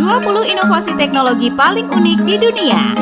20 inovasi teknologi paling unik di dunia.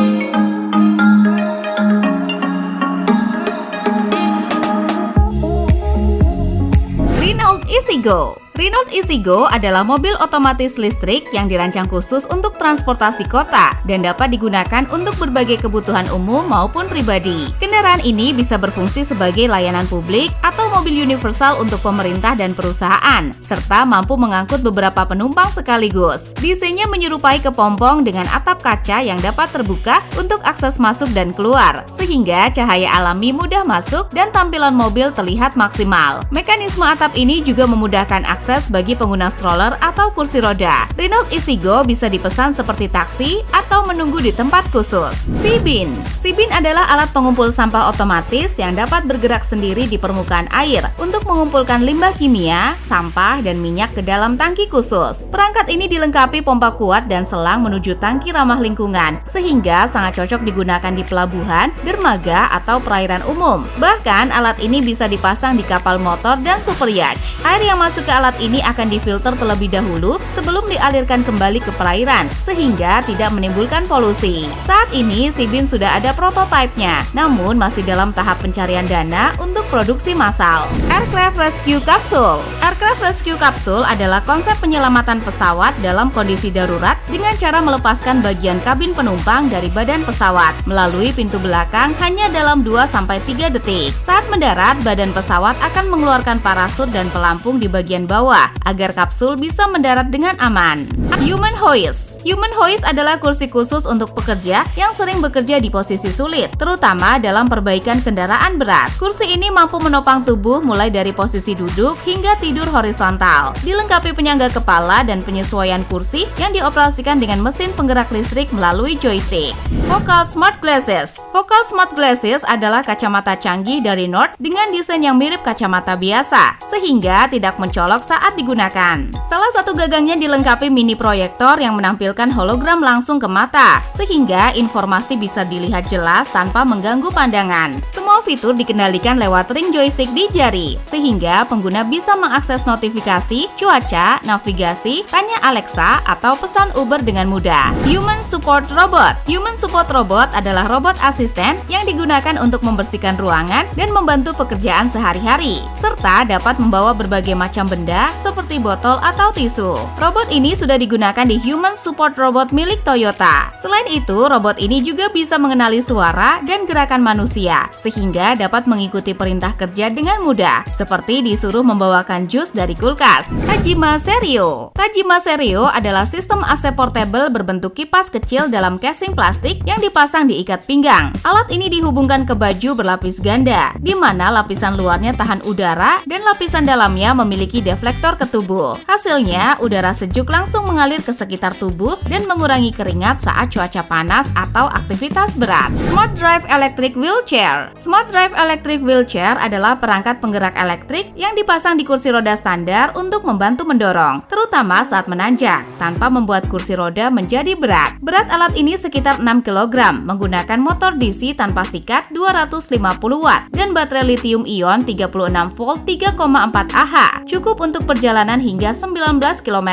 Renault EasyGo. Renault EasyGo adalah mobil otomatis listrik yang dirancang khusus untuk transportasi kota dan dapat digunakan untuk berbagai kebutuhan umum maupun pribadi. Kendaraan ini bisa berfungsi sebagai layanan publik atau mobil universal untuk pemerintah dan perusahaan, serta mampu mengangkut beberapa penumpang sekaligus. Desainnya menyerupai kepompong dengan atap kaca yang dapat terbuka untuk akses masuk dan keluar, sehingga cahaya alami mudah masuk dan tampilan mobil terlihat maksimal. Mekanisme atap ini juga memudahkan akses bagi pengguna stroller atau kursi roda. Renault EasyGo bisa dipesan seperti taksi atau menunggu di tempat khusus. Sea-Bin. Sea-Bin adalah alat pengumpul sampah otomatis yang dapat bergerak sendiri di permukaan air untuk mengumpulkan limbah kimia, sampah, dan minyak ke dalam tangki khusus. Perangkat ini dilengkapi pompa kuat dan selang menuju tangki ramah lingkungan, sehingga sangat cocok digunakan di pelabuhan, dermaga, atau perairan umum. Bahkan, alat ini bisa dipasang di kapal motor dan super yacht. Air yang masuk ke alat ini akan difilter terlebih dahulu sebelum dialirkan kembali ke perairan, sehingga tidak menimbulkan polusi. Saat ini, Sea-Bin sudah ada prototipenya, namun masih dalam tahap pencarian dana untuk produksi massal. Aircraft Rescue Capsule. Aircraft Rescue Capsule adalah konsep penyelamatan pesawat dalam kondisi darurat dengan cara melepaskan bagian kabin penumpang dari badan pesawat melalui pintu belakang hanya dalam 2-3 detik. Saat mendarat, badan pesawat akan mengeluarkan parasut dan pelampung di bagian bawah agar kapsul bisa mendarat dengan aman. Human Hoist. Human Hoist adalah kursi khusus untuk pekerja yang sering bekerja di posisi sulit, terutama dalam perbaikan kendaraan berat. Kursi ini mampu menopang tubuh mulai dari posisi duduk hingga tidur horizontal. Dilengkapi penyangga kepala dan penyesuaian kursi yang dioperasikan dengan mesin penggerak listrik melalui joystick. Focal Smart Glasses. Focal Smart Glasses adalah kacamata canggih dari Nord dengan desain yang mirip kacamata biasa, sehingga tidak mencolok saat digunakan. Salah satu gagangnya dilengkapi mini proyektor yang menampilkan hologram langsung ke mata, sehingga informasi bisa dilihat jelas tanpa mengganggu pandangan. Semua fitur dikendalikan lewat ring joystick di jari, sehingga pengguna bisa mengakses notifikasi, cuaca, navigasi, tanya Alexa, atau pesan Uber dengan mudah. Human Support Robot. Human Support Robot adalah robot asisten yang digunakan untuk membersihkan ruangan dan membantu pekerjaan sehari-hari, serta dapat membawa berbagai macam benda seperti botol atau tisu. Robot ini sudah digunakan di Human Support Robot milik Toyota. Selain itu, robot ini juga bisa mengenali suara dan gerakan manusia, sehingga dapat mengikuti perintah kerja dengan mudah, seperti disuruh membawakan jus dari kulkas. Tajima Serio. Tajima Serio adalah sistem AC portable berbentuk kipas kecil dalam casing plastik yang dipasang di ikat pinggang. Alat ini dihubungkan ke baju berlapis ganda, di mana lapisan luarnya tahan udara dan lapisan dalamnya memiliki deflektor ke tubuh. Hasilnya, udara sejuk langsung mengalir ke sekitar tubuh dan mengurangi keringat saat cuaca panas atau aktivitas berat. Smart Drive Electric Wheelchair. Smart Drive Electric Wheelchair adalah perangkat penggerak elektrik yang dipasang di kursi roda standar untuk membantu mendorong, terutama saat menanjak, tanpa membuat kursi roda menjadi berat. Berat alat ini sekitar 6 kg, menggunakan motor DC tanpa sikat 250 watt dan baterai lithium ion 36 volt 3,4 Ah. Cukup untuk perjalanan hingga 19 km.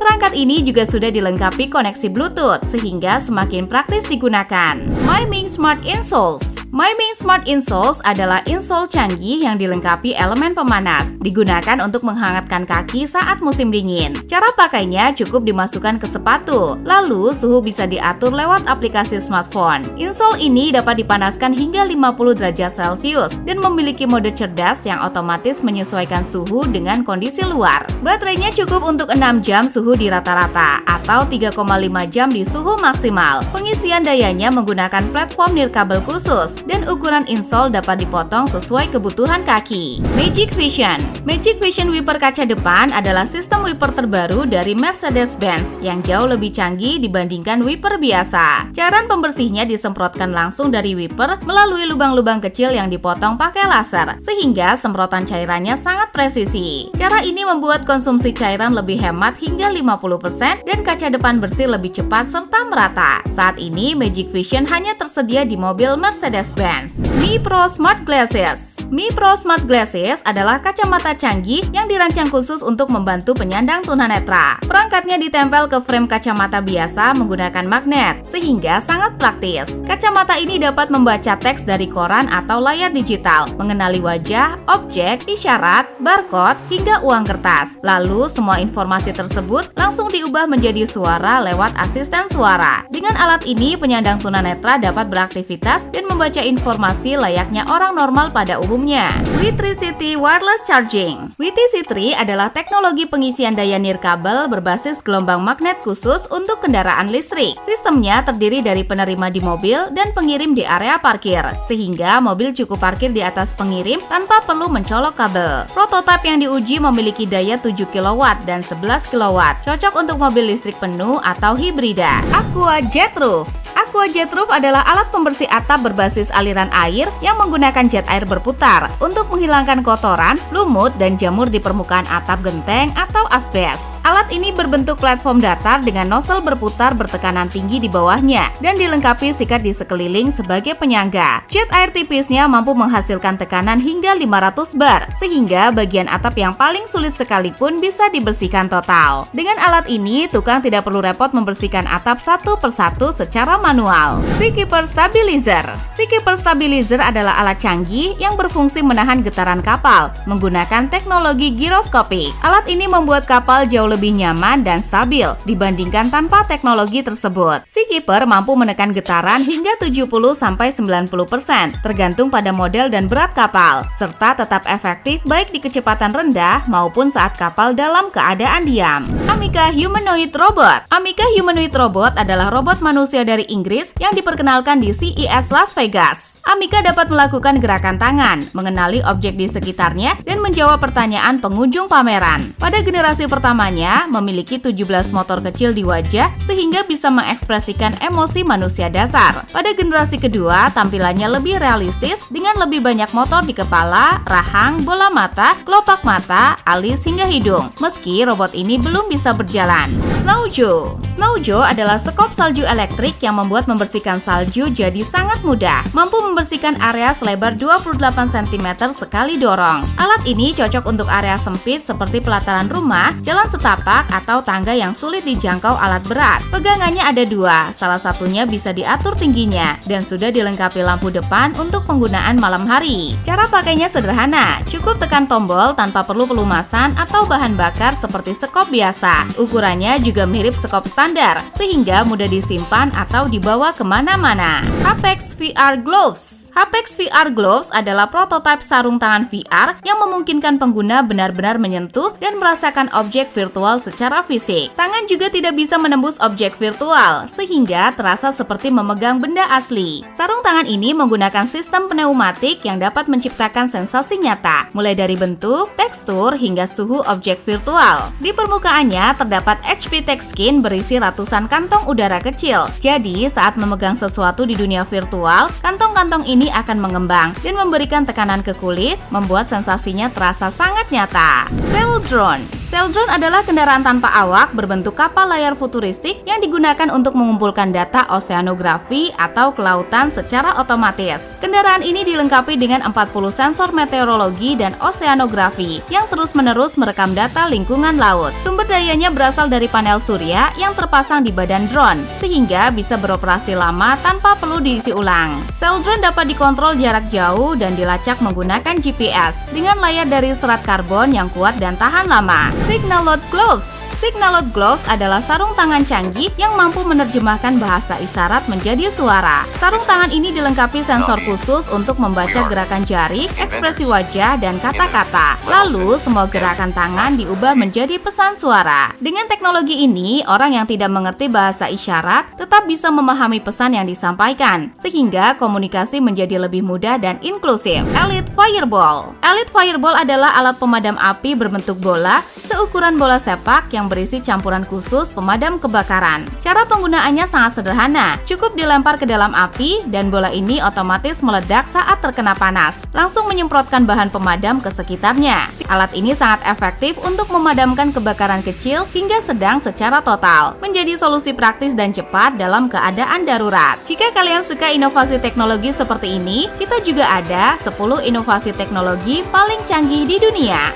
Perangkat ini juga sudah dilengkapi koneksi Bluetooth, sehingga semakin praktis digunakan. MyMing Smart Insoles. MyMing Smart Insoles adalah insole canggih yang dilengkapi elemen pemanas, digunakan untuk menghangatkan kaki saat musim dingin. Cara pakainya cukup dimasukkan ke sepatu, lalu suhu bisa diatur lewat aplikasi smartphone. Insole ini dapat dipanaskan hingga 50 derajat Celcius dan memiliki mode cerdas yang otomatis menyesuaikan suhu dengan kondisi luar. Baterainya cukup untuk 6 jam suhu di rata-rata atau 3,5 jam di suhu maksimal. Pengisian dayanya menggunakan platform nirkabel khusus dan ukuran insole dapat dipotong sesuai kebutuhan kaki. Magic Vision. Magic Vision wiper kaca depan adalah sistem wiper terbaru dari Mercedes-Benz yang jauh lebih canggih dibandingkan wiper biasa. Cairan pembersihnya disemprotkan langsung dari wiper melalui lubang-lubang kecil yang dipotong pakai laser, sehingga semprotan cairannya sangat presisi. Cara ini membuat konsumsi cairan lebih hemat hingga 50% dan kaca depan bersih lebih cepat serta merata. Saat ini Magic Vision hanya tersedia di mobil Mercedes-Benz. Mi Pro Smart Glasses. Mi Pro Smart Glasses adalah kacamata canggih yang dirancang khusus untuk membantu penyandang tunanetra. Perangkatnya ditempel ke frame kacamata biasa menggunakan magnet, sehingga sangat praktis. Kacamata ini dapat membaca teks dari koran atau layar digital, mengenali wajah, objek, isyarat, barcode, hingga uang kertas. Lalu, semua informasi tersebut langsung diubah menjadi suara lewat asisten suara. Dengan alat ini, penyandang tunanetra dapat beraktivitas dan membaca informasi layaknya orang normal pada umumnya. WeTricity Wireless Charging. WeTC3 adalah teknologi pengisian daya nirkabel berbasis gelombang magnet khusus untuk kendaraan listrik. Sistemnya terdiri dari penerima di mobil dan pengirim di area parkir, sehingga mobil cukup parkir di atas pengirim tanpa perlu mencolok kabel. Prototipe yang diuji memiliki daya 7 kW dan 11 kW, cocok untuk mobil listrik penuh atau hibrida. Aqua Jet Roof. Aqua Jet Roof adalah alat pembersih atap berbasis aliran air yang menggunakan jet air berputar untuk menghilangkan kotoran, lumut, dan jamur di permukaan atap genteng atau asbes. Alat ini berbentuk platform datar dengan nozzle berputar bertekanan tinggi di bawahnya dan dilengkapi sikat di sekeliling sebagai penyangga. Jet air tipisnya mampu menghasilkan tekanan hingga 500 bar, sehingga bagian atap yang paling sulit sekalipun bisa dibersihkan total. Dengan alat ini, tukang tidak perlu repot membersihkan atap satu persatu secara manual. Seakeeper Stabilizer. Seakeeper Stabilizer adalah alat canggih yang berfungsi menahan getaran kapal menggunakan teknologi giroskopik. Alat ini membuat kapal jauh lebih nyaman dan stabil dibandingkan tanpa teknologi tersebut. Seakeeper mampu menekan getaran hingga 70-90% tergantung pada model dan berat kapal, serta tetap efektif baik di kecepatan rendah maupun saat kapal dalam keadaan diam. Amica Humanoid Robot. Amica Humanoid Robot adalah robot manusia dari Inggris yang diperkenalkan di CES Las Vegas. Amica dapat melakukan gerakan tangan, mengenali objek di sekitarnya, dan menjawab pertanyaan pengunjung pameran. Pada generasi pertamanya, memiliki 17 motor kecil di wajah sehingga bisa mengekspresikan emosi manusia dasar. Pada generasi kedua, tampilannya lebih realistis dengan lebih banyak motor di kepala, rahang, bola mata, kelopak mata, alis, hingga hidung. Meski robot ini belum bisa berjalan. Snow Joe. Snow Joe adalah sekop salju elektrik yang membuat membersihkan salju jadi sangat mudah. Mampu membersihkan area selebar 28 cm sekali dorong. Alat ini cocok untuk area sempit seperti pelataran rumah, jalan setapak, atau tangga yang sulit dijangkau alat berat. Pegangannya ada dua, salah satunya bisa diatur tingginya, dan sudah dilengkapi lampu depan untuk penggunaan malam hari. Cara pakainya sederhana, cukup tekan tombol tanpa perlu pelumasan atau bahan bakar seperti sekop biasa. Ukurannya juga mirip sekop standar, sehingga mudah disimpan atau dibawa kemana-mana. Hapex VR Gloves. Hapex VR Gloves adalah prototipe sarung tangan VR yang memungkinkan pengguna benar-benar menyentuh dan merasakan objek virtual secara fisik. Tangan juga tidak bisa menembus objek virtual, sehingga terasa seperti memegang benda asli. Sarung tangan ini menggunakan sistem pneumatik yang dapat menciptakan sensasi nyata, mulai dari bentuk, tekstur, hingga suhu objek virtual. Di permukaannya terdapat HP Tech Skin berisi ratusan kantong udara kecil. Jadi, saat memegang sesuatu di dunia virtual, kantong-kantong ini akan mengembang dan memberikan tekanan ke kulit, membuat sensasinya terasa sangat nyata. Saildrone. Saildrone adalah kendaraan tanpa awak berbentuk kapal layar futuristik yang digunakan untuk mengumpulkan data oseanografi atau kelautan secara otomatis. Kendaraan ini dilengkapi dengan 40 sensor meteorologi dan oseanografi yang terus-menerus merekam data lingkungan laut. Sumber dayanya berasal dari panel surya yang terpasang di badan drone, sehingga bisa beroperasi lama tanpa perlu diisi ulang. Saildrone dapat dikontrol jarak jauh dan dilacak menggunakan GPS dengan layar dari serat karbon yang kuat dan tahan lama. Signalot Gloves. Signalot Gloves adalah sarung tangan canggih yang mampu menerjemahkan bahasa isyarat menjadi suara. Sarung tangan ini dilengkapi sensor khusus untuk membaca gerakan jari, ekspresi wajah, dan kata-kata. Lalu, semua gerakan tangan diubah menjadi pesan suara. Dengan teknologi ini, orang yang tidak mengerti bahasa isyarat tetap bisa memahami pesan yang disampaikan, sehingga komunikasi menjadi lebih mudah dan inklusif. Elite Fireball. Elite Fireball adalah alat pemadam api berbentuk bola seukuran bola sepak yang berisi campuran khusus pemadam kebakaran. Cara penggunaannya sangat sederhana, cukup dilempar ke dalam api dan bola ini otomatis meledak saat terkena panas. Langsung menyemprotkan bahan pemadam ke sekitarnya. Alat ini sangat efektif untuk memadamkan kebakaran kecil hingga sedang secara total, menjadi solusi praktis dan cepat dalam keadaan darurat. Jika kalian suka inovasi teknologi seperti ini, kita juga ada 10 inovasi teknologi paling canggih di dunia.